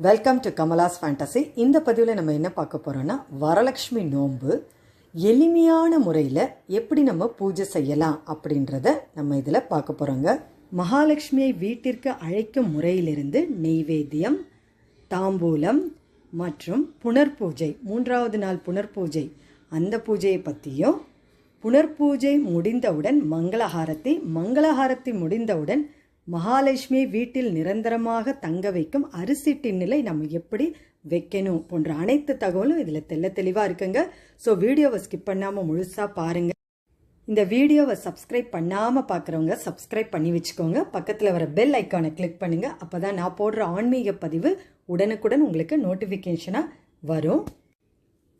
Welcome to Kamala's fantasy. இந்த பதிவில் நம்ம என்ன பார்க்க போகிறோன்னா, வரலட்சுமி நோன்பு எளிமையான முறையில் எப்படி நம்ம பூஜை செய்யலாம் அப்படின்றத நம்ம இதில் பார்க்க போகிறோங்க. மகாலட்சுமியை வீட்டிற்கு அழைக்கும் முறையிலிருந்து நெய்வேத்தியம், தாம்பூலம் மற்றும் புனர்பூஜை, 3வது நாள் புனர்பூஜை, அந்த பூஜையை பற்றியும், புனர்பூஜை முடிந்தவுடன் மங்களஹாரத்தி முடிந்தவுடன் மகாலட்சுமியை வீட்டில் நிரந்தரமாக தங்க வைக்கும் அரிசி டின்னிலை நம்ம எப்படி வைக்கணும் போன்ற அனைத்து தகவலும் இதில் தெளிவாக இருக்குங்க. ஸோ வீடியோவை ஸ்கிப் பண்ணாமல் முழுசாக பாருங்கள். இந்த வீடியோவை சப்ஸ்கிரைப் பண்ணாமல் பார்க்குறவங்க சப்ஸ்கிரைப் பண்ணி வச்சுக்கோங்க. பக்கத்தில் வர பெல் ஐக்கானை கிளிக் பண்ணுங்கள். அப்போ தான் நான் போடுற ஆன்மீக பதிவு உடனுக்குடன் உங்களுக்கு நோட்டிஃபிகேஷனாக வரும்.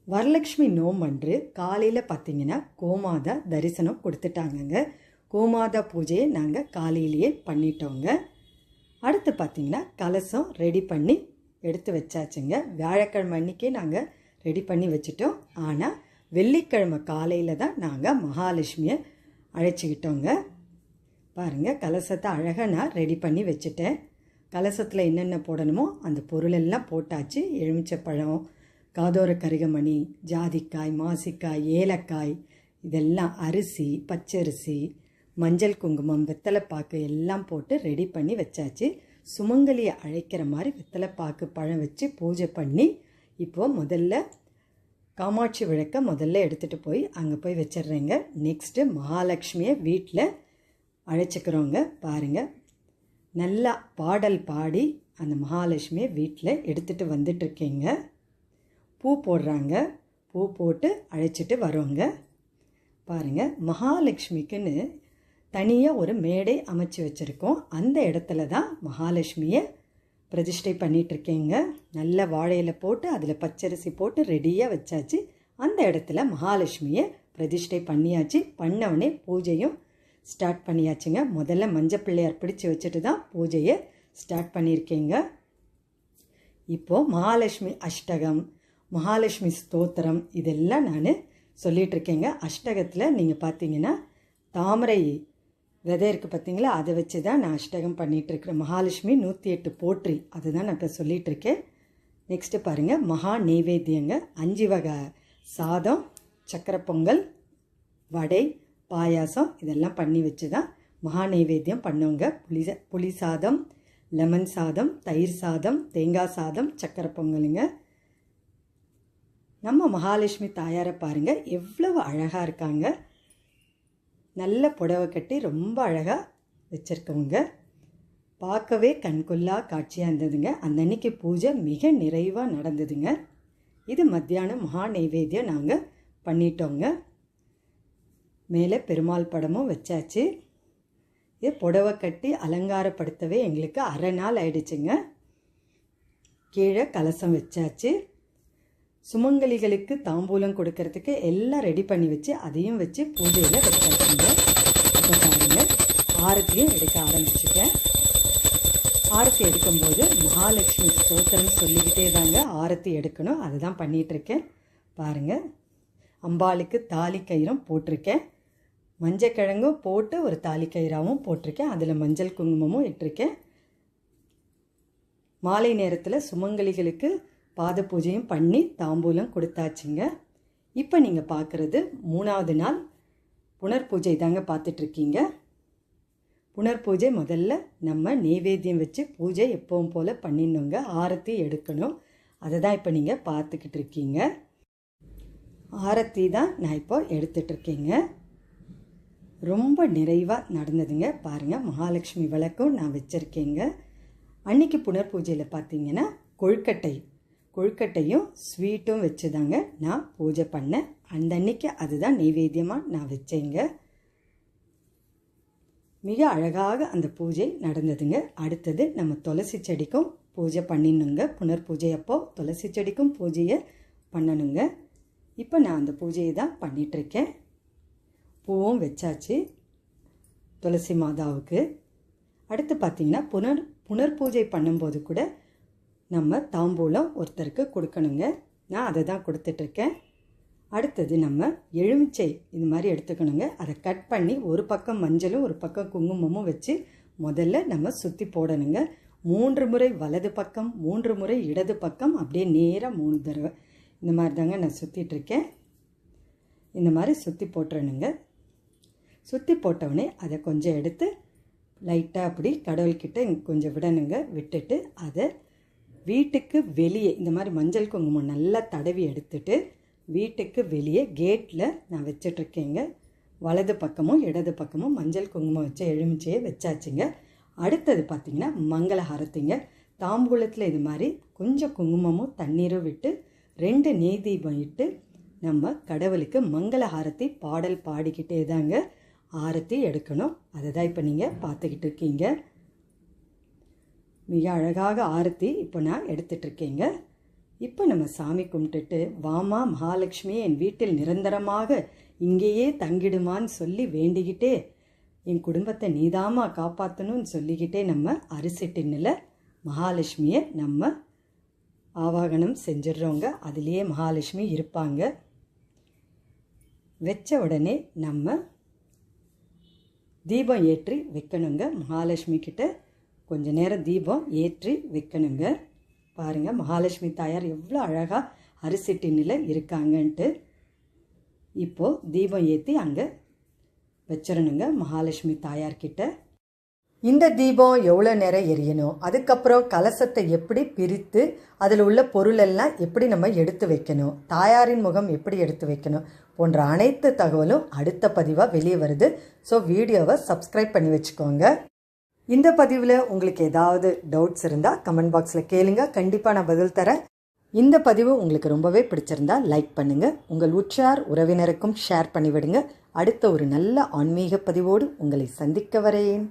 வரலட்சுமி நோம்பன்று காலையில் பார்த்தீங்கன்னா கோமாதா தரிசனம் கொடுத்துட்டாங்கங்க. கோமாதா பூஜையை நாங்கள் காலையிலேயே பண்ணிட்டோங்க. அடுத்து பார்த்திங்கன்னா கலசம் ரெடி பண்ணி எடுத்து வச்சாச்சுங்க. வியாழக்கிழமை அன்றைக்கே நாங்கள் ரெடி பண்ணி வச்சுட்டோம். ஆனால் வெள்ளிக்கிழமை காலையில் தான் நாங்கள் மகாலட்சுமியை அழைச்சிக்கிட்டோங்க. பாருங்கள், கலசத்தை அழகாக நான் ரெடி பண்ணி வச்சுட்டேன். கலசத்தில் என்னென்ன போடணுமோ அந்த பொருளெல்லாம் போட்டாச்சு. எலுமிச்சப்பழம், காதோர கருகமணி, ஜாதிக்காய், மாசிக்காய், ஏலக்காய், இதெல்லாம் அரிசி, பச்சரிசி, மஞ்சள் குங்குமம், வெத்தலைப்பாக்கு எல்லாம் போட்டு ரெடி பண்ணி வச்சாச்சு. சுமங்கலியை அழைக்கிற மாதிரி வெத்தலைப்பாக்கு பழம் வச்சு பூஜை பண்ணி இப்போது முதல்ல காமாட்சி விளக்க முதல்ல எடுத்துகிட்டு போய் அங்கே போய் வச்சிடுறேங்க. நெக்ஸ்ட்டு மகாலட்சுமியை வீட்டில் அழைச்சிக்கிறோங்க. பாருங்கள், நல்லா பாடல் பாடி அந்த மகாலட்சுமியை வீட்டில் எடுத்துகிட்டு வந்துட்டுருக்கேங்க. பூ போடுறாங்க, பூ போட்டு அழைச்சிட்டு வரோங்க. பாருங்கள், மகாலட்சுமிக்குன்னு தனியாக ஒரு மேடை அமைச்சு வச்சுருக்கோம். அந்த இடத்துல தான் மகாலட்சுமியை பிரதிஷ்டை பண்ணிகிட்ருக்கேங்க. நல்ல வாழையில் போட்டு அதில் பச்சரிசி போட்டு ரெடியாக வச்சாச்சு. அந்த இடத்துல மகாலட்சுமியை பிரதிஷ்டை பண்ணியாச்சு. பண்ணவுடனே பூஜையும் ஸ்டார்ட் பண்ணியாச்சுங்க. முதல்ல மஞ்சள் பிள்ளையார் பிடிச்சி வச்சுட்டு தான் பூஜையை ஸ்டார்ட் பண்ணியிருக்கேங்க. இப்போது மகாலட்சுமி அஷ்டகம், மகாலட்சுமி ஸ்தோத்திரம் இதெல்லாம் நான் சொல்லிகிட்ருக்கேங்க. அஷ்டகத்தில் நீங்கள் பார்த்தீங்கன்னா தாமரை விதை இருக்குது பார்த்தீங்களா, அதை வச்சு தான் நான் அஷ்டகம் பண்ணிகிட்ருக்கிறேன். மகாலட்சுமி 108 போற்றி, அதுதான் நான் இப்போ சொல்லிகிட்ருக்கேன். நெக்ஸ்ட்டு பாருங்கள், மகா நெய்வேத்தியங்க. 5 வகை சாதம், சக்கரை பொங்கல், வடை, பாயாசம் இதெல்லாம் பண்ணி வச்சு தான் மகா நெய்வேத்தியம் பண்ணுவோங்க. புளி சாதம், லெமன் சாதம், தயிர் சாதம், தேங்காய் சாதம், சக்கரை பொங்கலுங்க. நம்ம மகாலட்சுமி தாயாரை பாருங்கள், எவ்வளவு அழகாக இருக்காங்க. நல்ல புடவை கட்டி ரொம்ப அழகாக வச்சுருக்கவங்க. பார்க்கவே கண்கொள்ளா காட்சியாக இருந்ததுங்க. அந்த அன்னைக்கு பூஜை மிக நிறைவாக நடந்ததுங்க. இது மத்தியானம் மகா நெய்வேத்தியம் நாங்கள் பண்ணிட்டோங்க. மேலே பெருமாள் படமும் வச்சாச்சு. இது புடவை கட்டி அலங்காரப்படுத்தவே எங்களுக்கு அரை நாள் ஆயிடுச்சுங்க. கீழே கலசம் வச்சாச்சு. சுமங்கலிகளுக்கு தாம்பூலம் கொடுக்கறதுக்கு எல்லாம் ரெடி பண்ணி வச்சு அதையும் வச்சு பூஜையில் வச்சாச்சுங்க. இப்போ பாருங்கள், ஆரத்தியும் எடுக்க ஆரம்பிச்சுட்டேன். ஆரத்தி எடுக்கும்போது மகாலட்சுமி ஸ்தோத்திரம் சொல்லிக்கிட்டே தாங்க ஆரத்தி எடுக்கணும். அதுதான் பண்ணிகிட்ருக்கேன். பாருங்கள், அம்பாளுக்கு தாலி கயிறும் போட்டிருக்கேன். மஞ்சக்கிழங்கும் போட்டு ஒரு தாலி கயிறாவும் போட்டிருக்கேன். அதில் மஞ்சள் குங்குமமும் இட்டிருக்கேன். மாலை நேரத்தில் சுமங்கலிகளுக்கு பாத பூஜையும் பண்ணி தாம்பூலம் கொடுத்தாச்சுங்க. இப்போ நீங்கள் பார்க்குறது 3வது நாள் புனர்பூஜை தாங்க பார்த்துட்ருக்கீங்க. புனர்பூஜை முதல்ல நம்ம நெய்வேத்தியம் வச்சு பூஜை எப்பவும் போல் பண்ணிடணுங்க. ஆரத்தி எடுக்கணும். அதை தான் இப்போ நீங்கள் பார்த்துக்கிட்டு இருக்கீங்க. ஆரத்தி தான் நான் இப்போ எடுத்துட்ருக்கேங்க. ரொம்ப நிறைவாக நடந்ததுங்க. பாருங்கள், மகாலட்சுமி விளக்கும் நான் வச்சுருக்கேங்க. அன்றைக்கி புனர்பூஜையில் பார்த்தீங்கன்னா கொழுக்கட்டையும் ஸ்வீட்டும் வச்சு தாங்க நான் பூஜை பண்ணேன். அந்த அன்னைக்கு அதுதான் நெய்வேத்தியமாக நான் வச்சேங்க. மிக அழகாக அந்த பூஜை நடந்ததுங்க. அடுத்தது நம்ம துளசி செடிக்கும் பூஜை பண்ணிடணுங்க. புனர்பூஜை அப்போது துளசி செடிக்கும் பூஜையை பண்ணணுங்க. இப்போ நான் அந்த பூஜையை தான் பண்ணிகிட்ருக்கேன். பூவும் வச்சாச்சு துளசி மாதாவுக்கு. அடுத்து பார்த்திங்கன்னா புனர்பூஜை பண்ணும்போது கூட நம்ம தாம்பூலம் ஒருத்தருக்கு கொடுக்கணுங்க. நான் அதை தான் கொடுத்துட்ருக்கேன். அடுத்தது நம்ம எலுமிச்சை இது மாதிரி எடுத்துக்கணுங்க. அதை கட் பண்ணி ஒரு பக்கம் மஞ்சளும் ஒரு பக்கம் குங்குமமும் வச்சு முதல்ல நம்ம சுற்றி போடணுங்க. 3 முறை வலது பக்கம், 3 முறை இடது பக்கம், அப்படியே நேராக 3 தடவை இந்த மாதிரி தாங்க நான் சுற்றிட்டுருக்கேன். இந்த மாதிரி சுற்றி போட்டுறணுங்க. சுற்றி போட்டவுடனே அதை கொஞ்சம் எடுத்து லைட்டாக அப்படி கடவுள்கிட்ட கொஞ்சம் விடணுங்க. விட்டுட்டு அதை வீட்டுக்கு வெளியே இந்த மாதிரி மஞ்சள் குங்குமம் நல்லா தடவி எடுத்துட்டு வீட்டுக்கு வெளியே கேட்டில் நான் வச்சிட்ருக்கேங்க. வலது பக்கமும் இடது பக்கமும் மஞ்சள் குங்குமம் வச்சு எலுமிச்சையை வச்சாச்சுங்க. அடுத்தது பார்த்திங்கன்னா மங்களஹாரத்திங்க. தாம்பூலத்தில் இது மாதிரி கொஞ்சம் குங்குமமும் தண்ணீரும் விட்டு 2 நெய் தீபம் இட்டு நம்ம கடவுளுக்கு மங்களஹாரத்தி பாடல் பாடிக்கிட்டே தாங்க ஆரத்தி எடுக்கணும். அதை தான் இப்போ நீங்கள் பார்த்துக்கிட்டு இருக்கீங்க. மிக அழகாக ஆரத்தி இப்போ நான் எடுத்துட்ருக்கேங்க. இப்போ நம்ம சாமி கும்பிட்டுட்டு வாமா மகாலட்சுமி என் வீட்டில் நிரந்தரமாக இங்கேயே தங்கிடுமான்னு சொல்லி வேண்டிக்கிட்டே என் குடும்பத்தை நீதாமா காப்பாற்றணும்னு சொல்லிக்கிட்டே நம்ம அரிசி டின்னில் மகாலட்சுமியை நம்ம ஆவாகனம் செஞ்சிடுறோங்க. அதுலேயே மகாலட்சுமி இருப்பாங்க. வச்ச உடனே நம்ம தீபம் ஏற்றி வைக்கணுங்க. மகாலட்சுமி கிட்ட கொஞ்ச நேரம் தீபம் ஏற்றி வைக்கணுங்க. பாருங்கள் மகாலட்சுமி தாயார் எவ்வளோ அழகாக அரிசி டின்னில் இருக்காங்கன்ட்டு. இப்போது தீபம் ஏற்றி அங்கே வச்சிடணுங்க மகாலட்சுமி தாயார்கிட்ட. இந்த தீபம் எவ்வளோ நேரம் எரியணும், அதுக்கப்புறம் கலசத்தை எப்படி பிரித்து அதில் உள்ள பொருளெல்லாம் எப்படி நம்ம எடுத்து வைக்கணும், தாயாரின் முகம் எப்படி எடுத்து வைக்கணும் போன்ற அனைத்து தகவலும் அடுத்த பதிவாக வெளியே வருது. ஸோ வீடியோவை சப்ஸ்கிரைப் பண்ணி வச்சுக்கோங்க. இந்த பதிவில் உங்களுக்கு ஏதாவது டவுட்ஸ் இருந்தால் கமெண்ட் பாக்ஸில் கேளுங்க. கண்டிப்பாக நான் பதில் தரேன். இந்த பதிவு உங்களுக்கு ரொம்பவே பிடிச்சிருந்தா லைக் பண்ணுங்கள். உங்கள் உற்றார் உறவினருக்கும் ஷேர் பண்ணிவிடுங்க. அடுத்த ஒரு நல்ல ஆன்மீக பதிவோடு உங்களை சந்திக்க வரேன்.